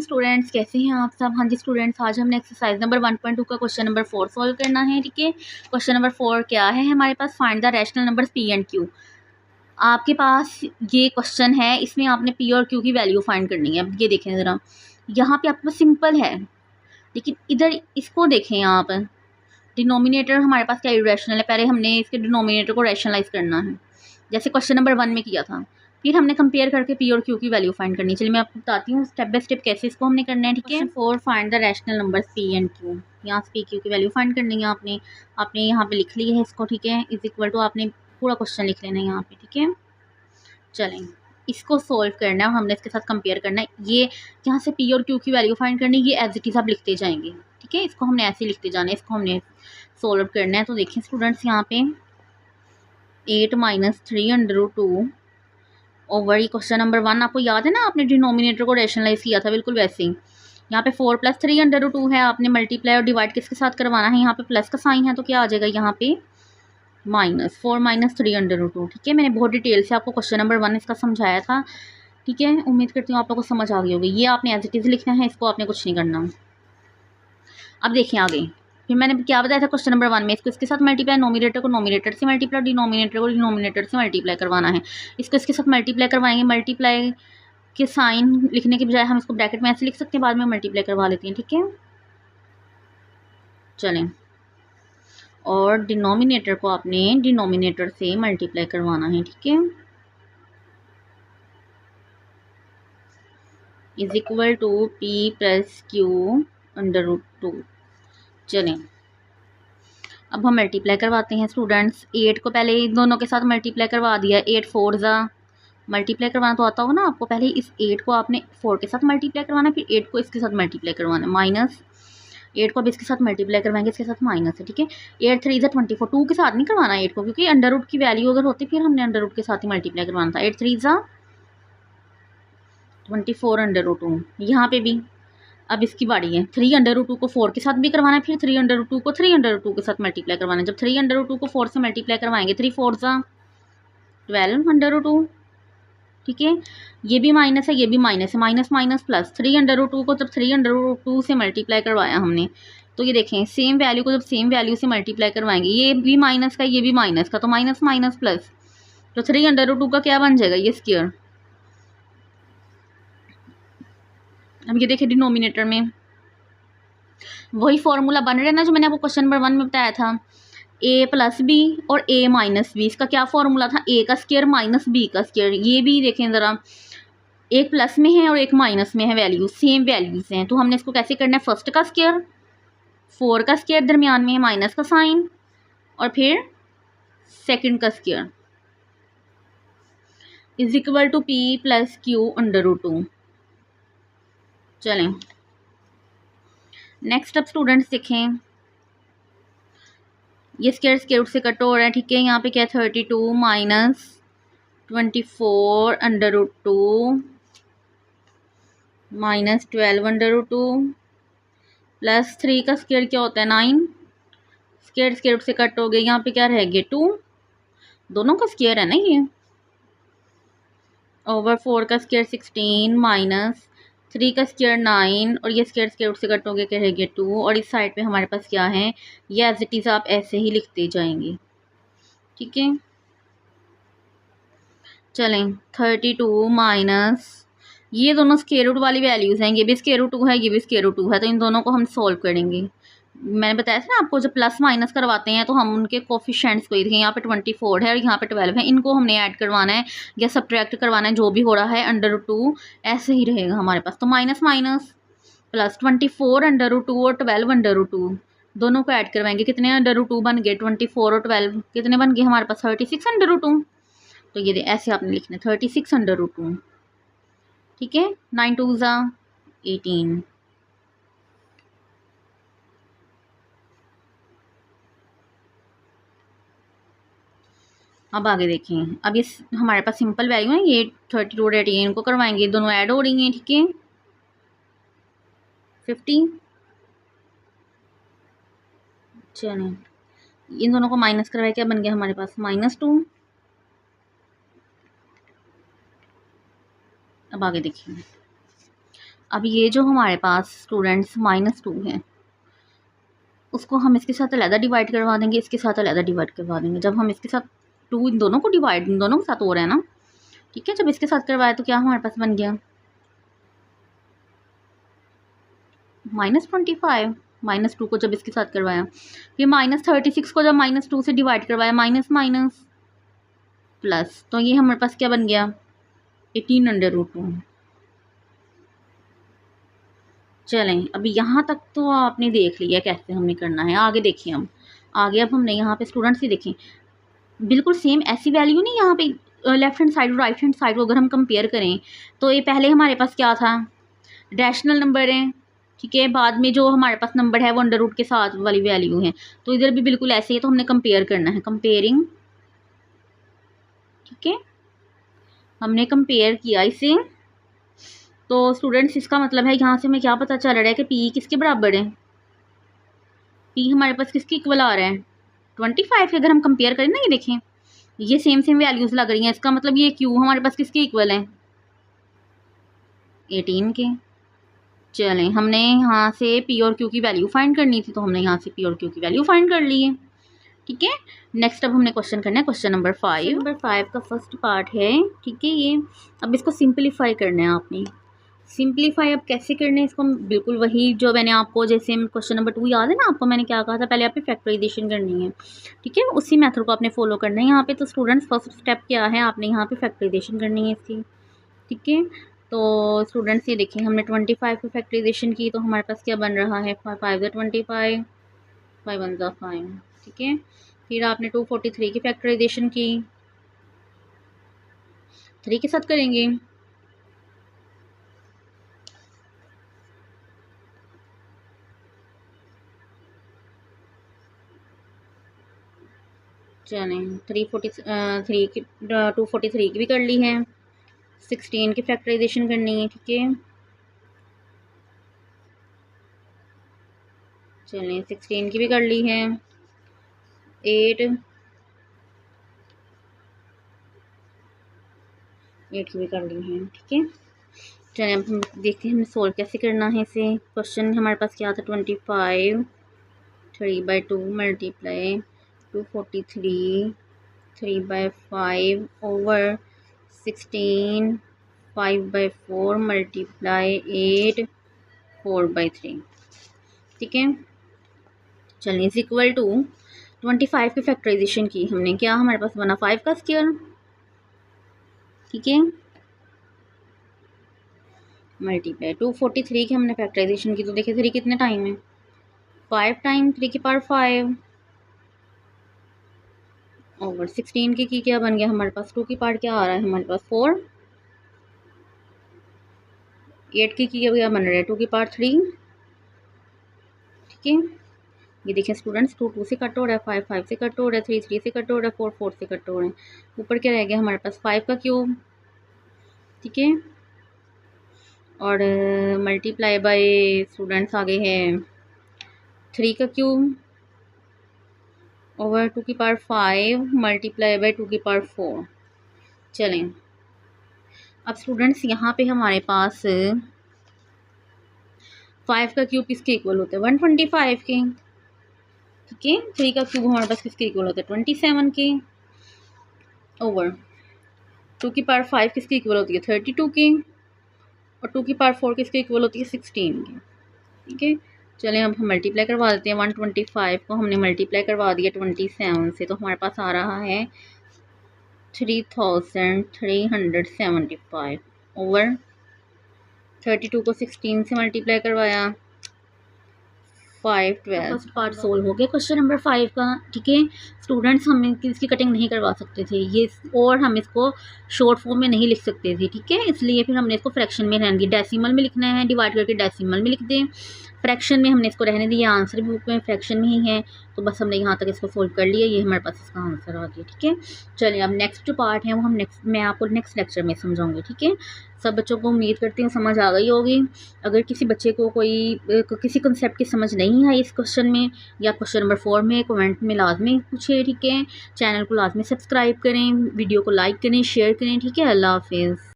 Students, कैसे हैं आप सब। हाँ जी स्टूडेंट्स, आज हमने एक्सरसाइज नंबर 1.2 का क्वेश्चन नंबर 4 सॉल्व करना है। ठीक है, क्वेश्चन नंबर 4 क्या है हमारे पास, find the rational numbers p and q. आपके पास ये क्वेश्चन है, इसमें आपने पी और क्यू की वैल्यू फाइंड करनी है। अब ये देखें ज़रा, यहाँ पे आपके पास सिंपल है, लेकिन इधर इसको देखें आप, डिनोमिनेटर हमारे पास क्या इरेशनल है। पहले हमने इसके डिनोमिनेटर को रैशनलाइज करना है, जैसे क्वेश्चन नंबर 1 में किया था। फिर हमने कंपेयर करके पी और क्यू की वैल्यू फाइंड करनी है। चलिए मैं आपको बताती हूँ स्टेप बाय स्टेप कैसे इसको हमने करना है। ठीक है, 4 find the rational numbers p and Q. यहाँ से पी क्यू की वैल्यू फाइंड करनी है आपने यहाँ पे लिख ली है इसको। ठीक है, इज इक्वल टू आपने पूरा क्वेश्चन लिख लेना है यहाँ पे। ठीक है, चलें इसको सोल्व करना है और हमने इसके साथ कंपेयर करना है। ये यहाँ से पी और क्यू की वैल्यू फाइंड करनी है, ये एज इट इज़ आप लिखते जाएंगे। ठीक है, इसको हमने ऐसे लिखते जाना है, इसको हमने सोल्व करना है। तो देखिए स्टूडेंट्स, यहाँ पे 8 - 3√2 ओवर ये क्वेश्चन नंबर 1 आपको याद है ना, आपने डिनोमिनेटर को रैशनलाइज किया था बिल्कुल वैसे ही। यहाँ पे 4 + 3√2 है, आपने मल्टीप्लाई और डिवाइड किसके साथ करवाना है, यहाँ पे प्लस का साइन है तो क्या आ जाएगा यहाँ पे -4 - 3√2। ठीक है, मैंने बहुत डिटेल से आपको क्वेश्चन नंबर 1 इसका समझाया था। ठीक है, उम्मीद करती हूँ आप लोगों को समझ आ गई होगी। ये आपने एज इट इज़ लिखना है, इसको आपने कुछ नहीं करना। अब देखिए आगे, फिर मैंने क्या बताया था क्वेश्चन नंबर 1 में, इसको इसके साथ मल्टीप्लाई, नोमिनेटर को नोमिनेटर से मल्टीप्लाई, डिनोमिनेटर को डिनोमिनेटर से मल्टीप्लाई करवाना है। इसको इसके साथ मल्टीप्लाई करवाएंगे, मल्टीप्लाई के साइन लिखने के बजाय हम इसको ब्रैकेट में ऐसे लिख सकते हैं, बाद में मल्टीप्लाई करवा लेते हैं। ठीक है, चलें, और डिनोमिनेटर को आपने डिनोमिनेटर से मल्टीप्लाई करवाना है। ठीक है, is equal to P plus Q √2। चलें, अब हम मल्टीप्लाई करवाते हैं स्टूडेंट्स। 8 को पहले इन दोनों के साथ मल्टीप्लाई करवा दिया, 8 4 ज़ा, मल्टीप्लाई करवाना तो आता हो ना आपको। पहले इस 8 को आपने 4 के साथ मल्टीप्लाई करवाना है, फिर 8 को इसके साथ मल्टीप्लाई करवाना है, माइनस 8 को अब इसके साथ मल्टीप्लाई करवाएंगे, इसके साथ माइनस है। ठीक है, 8 3 ज़ा 24, 2 के साथ नहीं करवाना 8 को, क्योंकि अंडर रूट की वैल्यू अगर होती फिर हमने अंडर रूट के साथ ही मल्टीप्लाई करवाना था। 8 3 ज़ा 24√2। यहाँ पे भी अब इसकी बारी है, 3√2 को 4 के साथ भी करवाना है, फिर 3√2 को 3√2 के साथ मल्टीप्लाई करवाना है। जब 3√2 को 4 से मल्टीप्लाई करवाएंगे, 3 4 ज़ा 12√2। ठीक है, ये भी माइनस है, ये भी माइनस है, माइनस माइनस प्लस। 3√2 को जब 3√2 से मल्टीप्लाई करवाया हमने, तो ये देखें सेम वैल्यू को जब सेम वैल्यू से मल्टीप्लाई करवाएंगे, ये भी माइनस का ये भी माइनस का, तो माइनस माइनस प्लस, तो 3√2 का क्या बन जाएगा, ये स्क्वायर। अब ये देखिए डिनोमिनेटर में वही फॉर्मूला बन रहा है ना जो मैंने आपको क्वेश्चन नंबर 1 में बताया था, a + b और a - b। इसका क्या फॉर्मूला था, a का स्क्वायर माइनस b का स्क्वायर। ये भी देखें ज़रा, एक प्लस में है और एक माइनस में है, वैल्यू सेम वैल्यूज़ हैं, तो हमने इसको कैसे करना है, फर्स्ट का स्क्वायर, 4 का स्क्वायर दरमियान में है, माइनस का साइन, और फिर सेकंड का square, is equal to p + q √2। चलें नेक्स्ट, अब स्टूडेंट्स देखें, ये स्क्वायर स्क्वायर रूट से कट हो रहा है। ठीक है, यहाँ पे क्या है, 32 - 24 √2 -12 √2 प्लस 3 का स्क्वायर क्या होता है, 9। स्क्वायर स्क्वायर रूट से कट हो गए, यहाँ पे क्या रह गया, 2, दोनों का स्क्वायर है ना ये, ओवर 4 का स्क्वायर 16 माइनस 3 का स्क्वायर 9, और ये स्क्वायर स्क्वायर रूट से कट हो गया, क्या रह गया 2, और इस साइड पे हमारे पास क्या है, ये एज इट इज़ आप ऐसे ही लिखते जाएंगे। ठीक है, चलें 32 माइनस, ये दोनों स्क्वायर रूट वाली वैल्यूज़ हैं, ये भी स्क्वायर रूट 2 है, ये भी स्क्वायर रूट 2 है, तो इन दोनों को हम सॉल्व करेंगे। मैंने बताया था ना आपको, जब प्लस माइनस करवाते हैं तो हम उनके कोफिशिएंट्स को ही देखें, यहाँ पे 24 है और यहाँ पे 12 है, इनको हमने ऐड करवाना है या सब्ट्रैक्ट करवाना है, जो भी हो रहा है √2 ऐसे ही रहेगा हमारे पास। तो माइनस माइनस प्लस 24 √2 और 12 √2, दोनों को ऐड करवाएंगे, कितने √2 बन गए, 24 और 12 कितने बन गए हमारे पास, 36 √2। तो ये ऐसे आपने लिखना है, 36 √2। ठीक है, 9 2 ज़ा 18। अब आगे देखें, अब ये हमारे पास सिंपल वैल्यू है, ये 32 और 18 को करवाएंगे, दोनों ऐड हो रही हैं। ठीक है, 50। चलें, इन दोनों को माइनस करवाए, क्या बन गया हमारे पास, -2। अब आगे देखिए, अब ये जो हमारे पास स्टूडेंट्स -2 है, उसको हम इसके साथ अलग डिवाइड करवा देंगे, इसके साथ अलग डिवाइड करवा देंगे। जब हम इसके साथ 2 इन दोनों को डिवाइड, इन दोनों के साथ हो रहा है ना, ठीक है। जब इसके साथ करवाया तो क्या हमारे पास बन गया -25, -2 को जब इसके साथ करवाया, फिर -36 को जब -2 से डिवाइड करवाया, माइनस माइनस प्लस, तो ये हमारे पास क्या बन गया 18/2। चलें, अभी यहाँ तक तो आपने देख लिया कैसे हमने करना है। आगे देखिए हम आगे, अब हमने यहाँ पे स्टूडेंट्स ही देखें, बिल्कुल सेम ऐसी वैल्यू नहीं यहाँ पे लेफ्ट हैंड साइड और राइट हैंड साइड को अगर हम कंपेयर करें तो ये पहले हमारे पास क्या था, रैशनल नंबर है, ठीक है। बाद में जो हमारे पास नंबर है वो अंडर रूट के साथ वाली वैल्यू है, तो इधर भी बिल्कुल ऐसे ही, तो हमने कंपेयर करना है, कंपेयरिंग, ठीक है। हमने कंपेयर किया इसे, तो स्टूडेंट्स इसका मतलब है यहाँ से हमें क्या पता चल रहा है कि पी किसके बराबर है, पी हमारे पास किसके इक्वल आ रहा है 25 के। अगर हम कंपेयर करें ना, ये देखें ये सेम सेम वैल्यूज़ लग रही हैं, इसका मतलब ये क्यू हमारे पास किसके इक्वल है 18 के। चलें, हमने यहाँ से पी और क्यू की वैल्यू फाइंड करनी थी, तो हमने यहाँ से पी और क्यू की वैल्यू फाइंड कर ली है, ठीक है। नेक्स्ट अब हमने क्वेश्चन करना है, क्वेश्चन नंबर 5 का फर्स्ट पार्ट है, ठीक है। ये अब इसको सिंपलीफाई करना है आपने। सिंपलीफाई अब कैसे करने हैं इसको, बिल्कुल वही जो मैंने आपको, जैसे क्वेश्चन नंबर 2 याद है ना आपको, मैंने क्या कहा था, पहले आपने फैक्टराइजेशन करनी है, ठीक है। उसी मेथड को आपने फॉलो करना है यहाँ पे। तो स्टूडेंट्स फर्स्ट स्टेप क्या है, आपने यहाँ पे फैक्टराइजेशन करनी है इसकी, ठीक है। तो स्टूडेंट्स ये देखें, हमने 25 की फैक्टराइजेशन की, तो हमारे पास क्या बन रहा है 5 × 25, 5 × 1 = 5, ठीक है। फिर आपने 243 की फैक्टराइजेशन की, 3 के साथ करेंगे, चलें 243 की भी कर ली है। 16 की फैक्टराइजेशन करनी है, ठीक है। चलें 16 की भी कर ली है। 8 की भी कर ली है, ठीक है। चलें अब हम देखते हैं हमें सोल्व कैसे करना है इसे। क्वेश्चन हमारे पास क्या था 25, 3/2 मल्टीप्लाई 243, 3/5 ओवर 16, 5/4 मल्टीप्लाई 8, 4/3, ठीक है। चलिए इज इक्वल टू 25 की फैक्टराइजेशन की हमने, क्या हमारे पास बना 5 का स्क्वायर, ठीक है, मल्टीप्लाई 243 की हमने फैक्टराइजेशन की, तो देखिए 3 कितने टाइम है 5 टाइम, 3 की पावर 5 ओवर 16 की क्या बन गया हमारे पास, 2 की पार्ट क्या आ रहा है हमारे पास 4, 8 की क्या बन रहा है 2 की पावर 3, ठीक है। ये देखिए स्टूडेंट्स 2 से कट हो रहा है, 5 से कट हो रहा है, 3 से कट हो रहा है, 4 से कट हो रहे हैं। ऊपर क्या रह गया हमारे पास 5 का क्यूब, ठीक है, और मल्टीप्लाई बाय स्टूडेंट्स आगे है 3 का क्यूब ओवर 2 की पावर 5 मल्टीप्लाई बाय 2 की पावर 4। चलें अब स्टूडेंट्स यहाँ पे हमारे पास 5 का क्यूब किसके इक्वल होता है 125 के, ठीक है। 3 का क्यूब हमारे पास किसके इक्वल होता है 27 के, ओवर 2 की पावर 5 किसके इक्वल होती है 32 के, और 2 की पावर 4 किसके इक्वल होती है 16 की, ठीक है। चलें अब हम मल्टीप्लाई करवा देते हैं, 125 को हमने मल्टीप्लाई करवा दिया 27 से, तो हमारे पास आ रहा है 3375 ओवर 32 को 16 से मल्टीप्लाई करवाया 512। फर्स्ट पार्ट सोल्व हो गया क्वेश्चन नंबर 5 का, ठीक है। स्टूडेंट्स हम इसकी कटिंग नहीं करवा सकते थे ये, और हम इसको शॉर्ट फॉर्म में नहीं लिख सकते थे, ठीक है। इसलिए फिर हमने इसको फ्रैक्शन में रहने दिया, डेसिमल में लिखना है, डिवाइड करके डेसिमल में लिख दें, फ्रैक्शन में हमने इसको रहने दिया, आंसर भी बुक में फ्रैक्शन में ही है, तो बस हमने यहाँ तक इसको सोल्व कर लिया, ये हमारे पास इसका आंसर आ गया, ठीक है। चलिए अब नेक्स्ट जो पार्ट है वो मैं आपको नेक्स्ट लेक्चर में समझाऊंगी, ठीक है। सब बच्चों को उम्मीद करती हूँ समझ आ गई होगी। अगर किसी बच्चे को किसी कंसेप्ट की समझ नहीं आई इस क्वेश्चन में या क्वेश्चन नंबर 4 में, कमेंट में लाजमी पूछे, ठीक है। चैनल को लाजमी सब्सक्राइब करें, वीडियो को लाइक करें, शेयर करें, ठीक है। अल्लाह हाफिज़।